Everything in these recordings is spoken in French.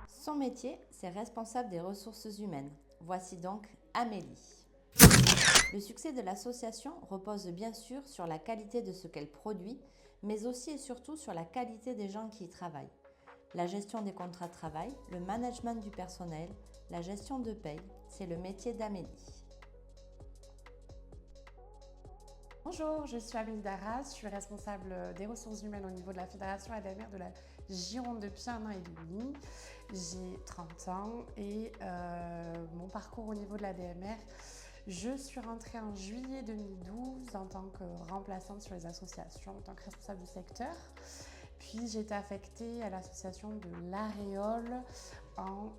Son métier, c'est responsable des ressources humaines. Voici donc Amélie. Le succès de l'association repose bien sûr sur la qualité de ce qu'elle produit, mais aussi et surtout sur la qualité des gens qui y travaillent. La gestion des contrats de travail, le management du personnel, la gestion de paye, c'est le métier d'Amélie. Bonjour, je suis Amélie Darras, je suis responsable des ressources humaines au niveau de la Fédération ADMR de la Gironde depuis 1 an et demi. J'ai 30 ans et mon parcours au niveau de l'ADMR, je suis rentrée en juillet 2012 en tant que remplaçante sur les associations, en tant que responsable du secteur. Puis j'ai été affectée à l'association de l'Aréole en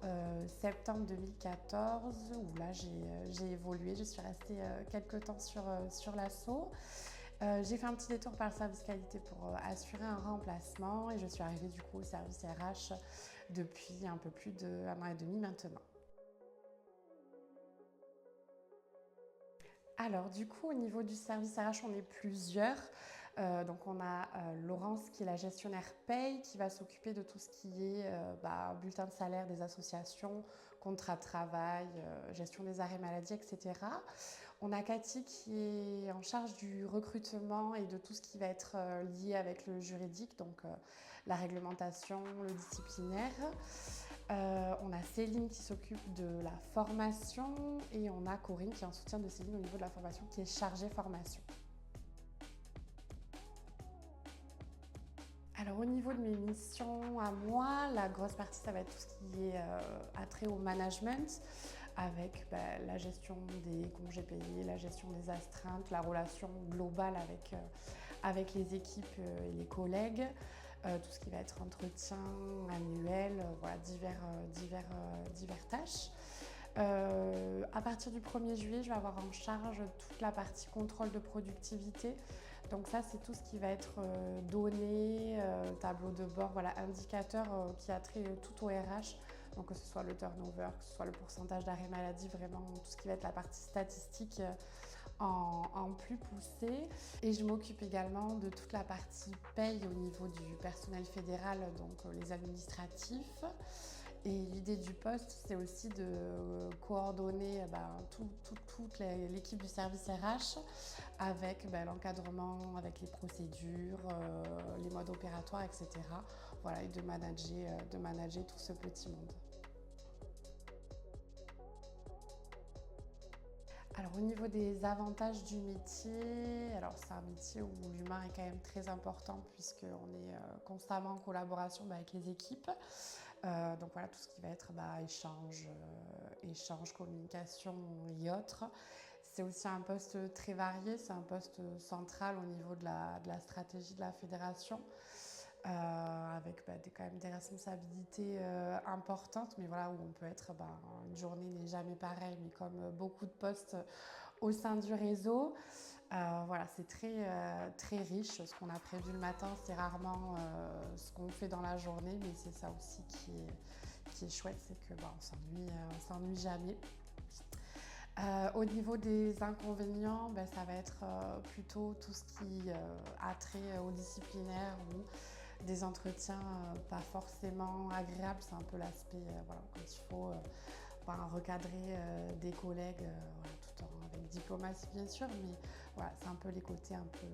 septembre 2014, où là j'ai évolué, je suis restée quelques temps sur l'asso. J'ai fait un petit détour par le service qualité pour assurer un remplacement et je suis arrivée du coup au service RH depuis un peu plus d'1 an et demi maintenant. Alors du coup au niveau du service RH on est plusieurs. Donc on a Laurence qui est la gestionnaire paye qui va s'occuper de tout ce qui est bulletin de salaire des associations, contrat de travail, gestion des arrêts maladie, etc. On a Cathy qui est en charge du recrutement et de tout ce qui va être lié avec le juridique, donc la réglementation, le disciplinaire. On a Céline qui s'occupe de la formation et on a Corinne qui est en soutien de Céline au niveau de la formation, qui est chargée formation. Alors au niveau de mes missions à moi, la grosse partie ça va être tout ce qui est attrait au management avec la gestion des congés payés, la gestion des astreintes, la relation globale avec les équipes et les collègues, tout ce qui va être entretien annuel, voilà, divers tâches. À partir du 1er juillet, je vais avoir en charge toute la partie contrôle de productivité. Donc ça, c'est tout ce qui va être données, tableau de bord, voilà, indicateurs qui a trait tout au RH. Donc que ce soit le turnover, que ce soit le pourcentage d'arrêt maladie, vraiment tout ce qui va être la partie statistique en plus poussée. Et je m'occupe également de toute la partie paye au niveau du personnel fédéral, donc les administratifs. Et l'idée du poste, c'est aussi de coordonner toute l'équipe du service RH avec l'encadrement, avec les procédures, les modes opératoires, etc. Voilà, et de manager tout ce petit monde. Alors au niveau des avantages du métier, alors c'est un métier où l'humain est quand même très important puisqu'on est constamment en collaboration avec les équipes. Donc voilà, tout ce qui va être échange, communication et autres. C'est aussi un poste très varié, c'est un poste central au niveau de la stratégie de la fédération, avec quand même des responsabilités importantes, mais voilà, où on peut être, une journée n'est jamais pareille, mais comme beaucoup de postes au sein du réseau. Voilà, c'est très riche. Ce qu'on a prévu le matin, c'est rarement ce qu'on fait dans la journée, mais c'est ça aussi qui est chouette, c'est que on s'ennuie jamais. Au niveau des inconvénients, ça va être plutôt tout ce qui a trait au disciplinaire ou des entretiens pas forcément agréables. C'est un peu l'aspect quand il faut recadrer des collègues, tout avec diplomatie bien sûr, mais voilà, c'est un peu les côtés un peu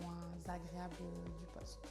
moins agréables du poste.